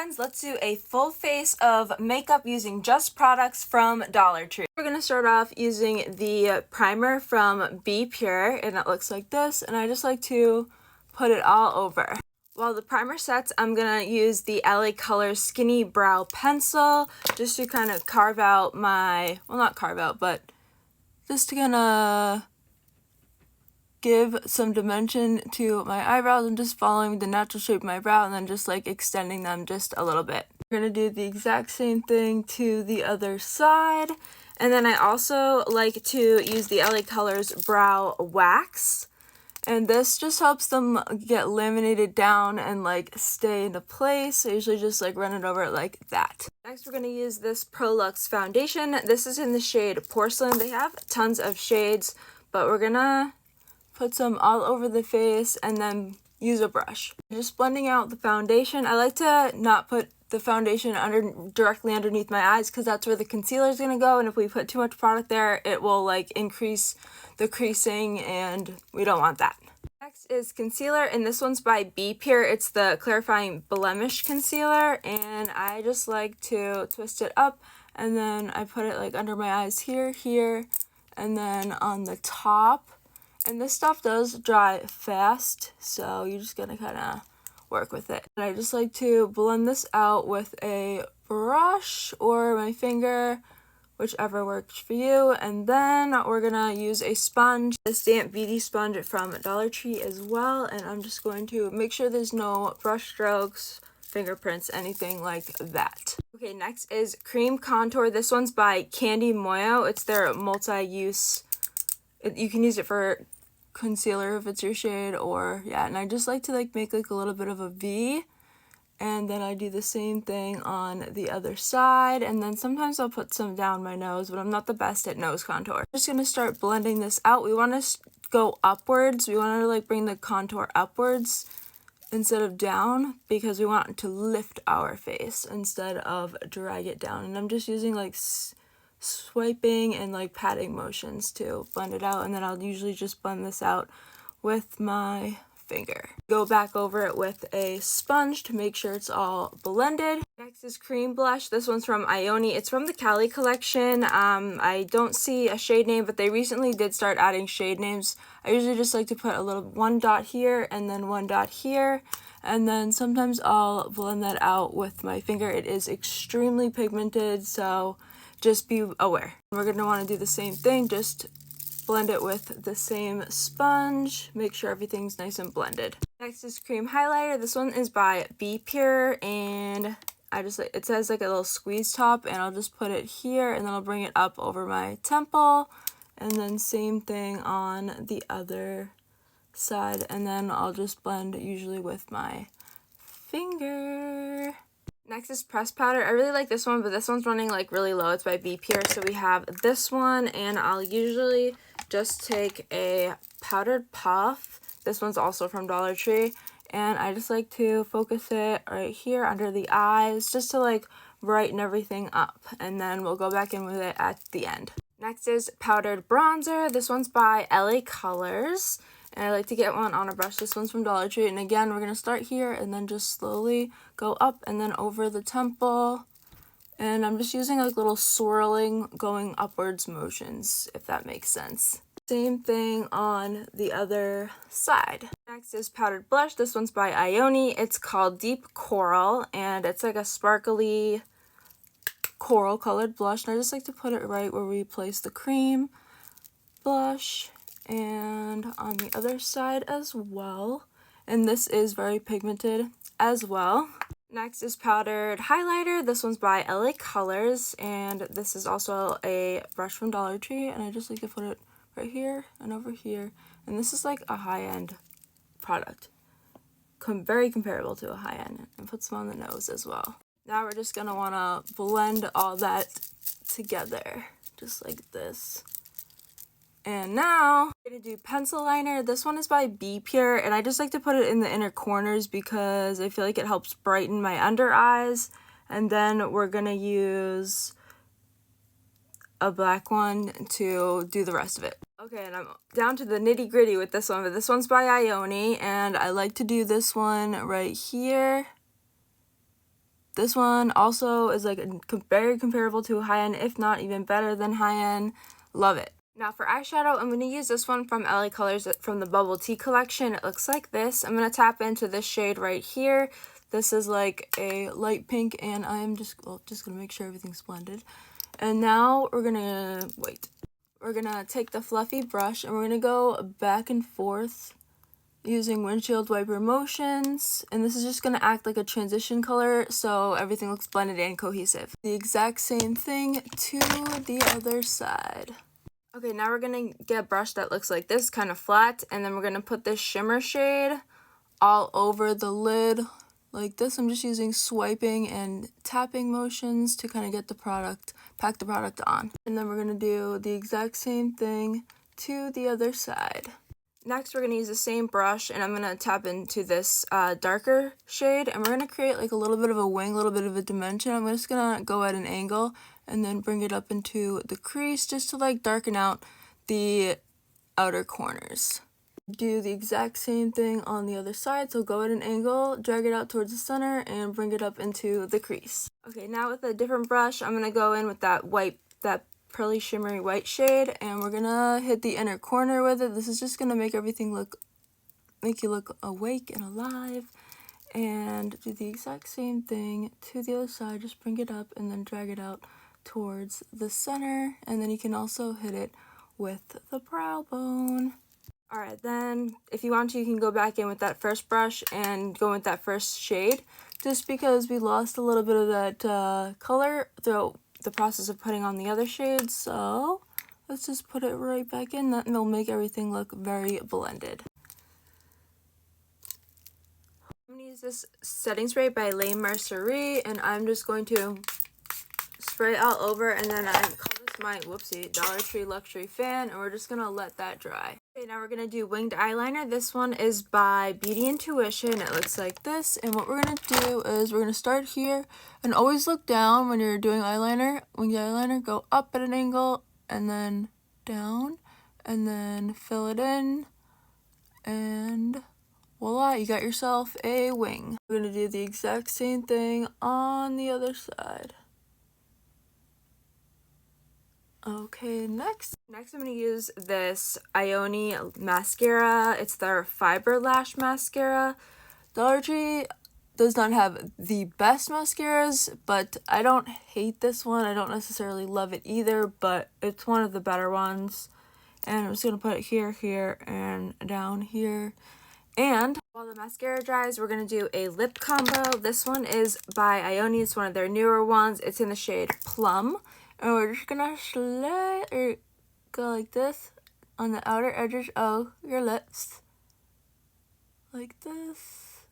friends, let's do a full face of makeup using just products from Dollar Tree. We're going to start off using the primer from Be Pure, and it looks like this, and I just like to put it all over. While the primer sets, I'm going to use the LA Colors Skinny Brow Pencil just to kind of carve out my, well, not carve out, but just to kind of give some dimension to my eyebrows. I'm just following the natural shape of my brow and then just like extending them just a little bit. We're going to do the exact same thing to the other side. And then I also like to use the LA Colors Brow Wax. And this just helps them get laminated down and like stay into place. I usually just like run it over like that. Next, we're going to use this Prolux foundation. This is in the shade Porcelain. They have tons of shades, but we're going to put some all over the face and then use a brush. Just blending out the foundation. I like to not put the foundation directly underneath my eyes because that's where the concealer is going to go, and if we put too much product there, it will like increase the creasing and we don't want that. Next is concealer, and this one's by Be Pure. It's the Clarifying Blemish Concealer, and I just like to twist it up and then I put it like under my eyes here, and then on the top. And this stuff does dry fast, so you're just gonna kind of work with it. And I just like to blend this out with a brush or my finger, whichever works for you. And then we're gonna use a sponge, this damp beauty sponge from Dollar Tree as well. And I'm just going to make sure there's no brush strokes, fingerprints, anything like that. Okay, next is cream contour. This one's by Candy Moyo. It's their multi-use. You can use it for concealer if it's your shade, or yeah, and I just like to like make like a little bit of a V, and then I do the same thing on the other side, and then sometimes I'll put some down my nose, but I'm not the best at nose contour. I'm just gonna start blending this out. We want to go upwards. We want to like bring the contour upwards instead of down because we want to lift our face instead of drag it down. And I'm just using like swiping and like patting motions to blend it out, and then I'll usually just blend this out with my finger. Go back over it with a sponge to make sure it's all blended. Next is cream blush. This one's from Ioni. It's from the Cali collection. I don't see a shade name, but they recently did start adding shade names. I usually just like to put a little one dot here and then one dot here, and then sometimes I'll blend that out with my finger. It is extremely pigmented, so just be aware. We're going to want to do the same thing, just blend it with the same sponge, make sure everything's nice and blended. Next is cream highlighter. This one is by Be Pure, and I just it says like a little squeeze top, and I'll just put it here and then I'll bring it up over my temple, and then same thing on the other side, and then I'll just blend usually with my finger. Next is pressed powder. I really like this one, but this one's running like really low. It's by Be Pure. So we have this one, and I'll usually just take a powdered puff. This one's also from Dollar Tree, and I just like to focus it right here under the eyes just to like brighten everything up, and then we'll go back in with it at the end. Next is powdered bronzer. This one's by LA Colors, and I like to get one on a brush. This one's from Dollar Tree, and again, we're going to start here and then just slowly go up and then over the temple. And I'm just using like little swirling, going upwards motions, if that makes sense. Same thing on the other side. Next is powdered blush. This one's by Ioni. It's called Deep Coral, and it's like a sparkly coral colored blush. And I just like to put it right where we place the cream blush, and on the other side as well. And this is very pigmented as well. Next is powdered highlighter. This one's by LA Colors, and this is also a brush from Dollar Tree, and I just like to put it right here and over here. And this is like a high-end product, very comparable to a high-end, and put some on the nose as well. Now we're just gonna want to blend all that together just like this. And now I'm going to do pencil liner. This one is by Be Pure, and I just like to put it in the inner corners because I feel like it helps brighten my under eyes. And then we're going to use a black one to do the rest of it. Okay, and I'm down to the nitty gritty with this one, but this one's by Ioni, and I like to do this one right here This one also is like very comparable to high-end, if not even better than high-end. Love it. Now for eyeshadow, I'm going to use this one from LA Colors from the Bubble Tea collection. It looks like this. I'm going to tap into this shade right here. This is like a light pink, and I'm just going to make sure everything's blended. And now we're going to, we're going to take the fluffy brush and we're going to go back and forth using windshield wiper motions, and this is just going to act like a transition color so everything looks blended and cohesive. The exact same thing to the other side. Okay, now we're going to get a brush that looks like this, kind of flat, and then we're going to put this shimmer shade all over the lid like this. I'm just using swiping and tapping motions to kind of get the product, pack the product on. And then we're going to do the exact same thing to the other side. Next, we're going to use the same brush, and I'm going to tap into this darker shade, and we're going to create like a little bit of a wing, a little bit of a dimension. I'm just going to go at an angle and then bring it up into the crease just to like darken out the outer corners. Do the exact same thing on the other side, so go at an angle, drag it out towards the center, and bring it up into the crease. Okay, now with a different brush, I'm going to go in with that pearly shimmery white shade, and we're gonna hit the inner corner with it. This is just gonna make everything make you look awake and alive, and do the exact same thing to the other side. Just bring it up and then drag it out towards the center, and then you can also hit it with the brow bone. Alright, then if you want to, you can go back in with that first brush and go with that first shade, just because we lost a little bit of that color throughout the process of putting on the other shades, so let's just put it right back in, and it'll make everything look very blended. I'm going to use this setting spray by La Mercerie, and I'm just going to spray it all over, and then I call this my Dollar Tree Luxury Fan, and we're just going to let that dry. Okay, now we're going to do winged eyeliner. This one is by Beauty Intuition. It looks like this, and what we're going to do is we're going to start here, and always look down when you're doing eyeliner. Winged eyeliner, go up at an angle, and then down, and then fill it in, and voila, you got yourself a wing. We're going to do the exact same thing on the other side. Okay, next I'm going to use this Ioni mascara. It's their Fiber Lash Mascara. Dollar Tree does not have the best mascaras, but I don't hate this one. I don't necessarily love it either, but it's one of the better ones. And I'm just going to put it here, here, and down here. And while the mascara dries, we're going to do a lip combo. This one is by Ioni. It's one of their newer ones. It's in the shade Plum. And we're just gonna slide or go like this on the outer edges of your lips. Like this.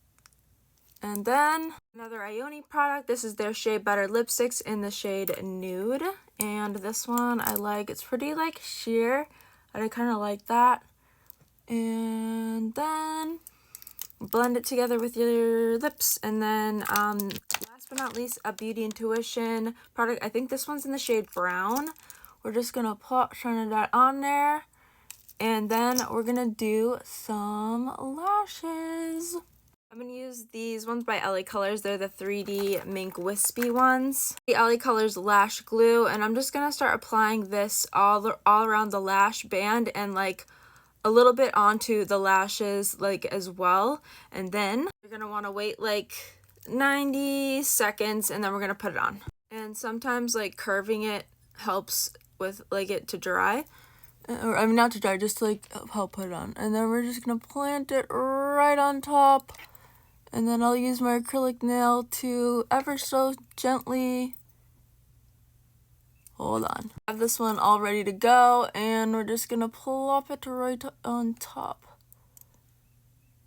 And then another Ioni product. This is their Shea Butter lipsticks in the shade Nude. And this one I like. It's pretty like sheer. And I kind of like that. And then blend it together with your lips. And then last but not least, a Beauty Intuition product. I think this one's in the shade Brown. We're just gonna shine that on there, and then we're gonna do some lashes. I'm gonna use these ones by LA Colors. They're the 3D Mink Wispy ones. The LA Colors Lash Glue, and I'm just gonna start applying this all around the lash band and like a little bit onto the lashes like as well. And then you're gonna want to wait like 90 seconds, and then we're gonna put it on. And sometimes like curving it helps with like it to dry, or I mean not to dry, just to like help put it on. And then we're just gonna plant it right on top, and then I'll use my acrylic nail to ever so gently hold on. I have this one all ready to go, and we're just gonna plop it right on top.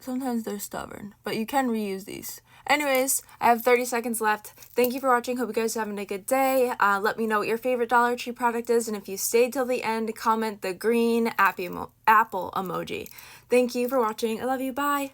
Sometimes they're stubborn, but you can reuse these. Anyways, I have 30 seconds left. Thank you for watching. Hope you guys are having a good day. Let me know what your favorite Dollar Tree product is, and if you stayed till the end, comment the green apple emoji. Thank you for watching. I love you. Bye.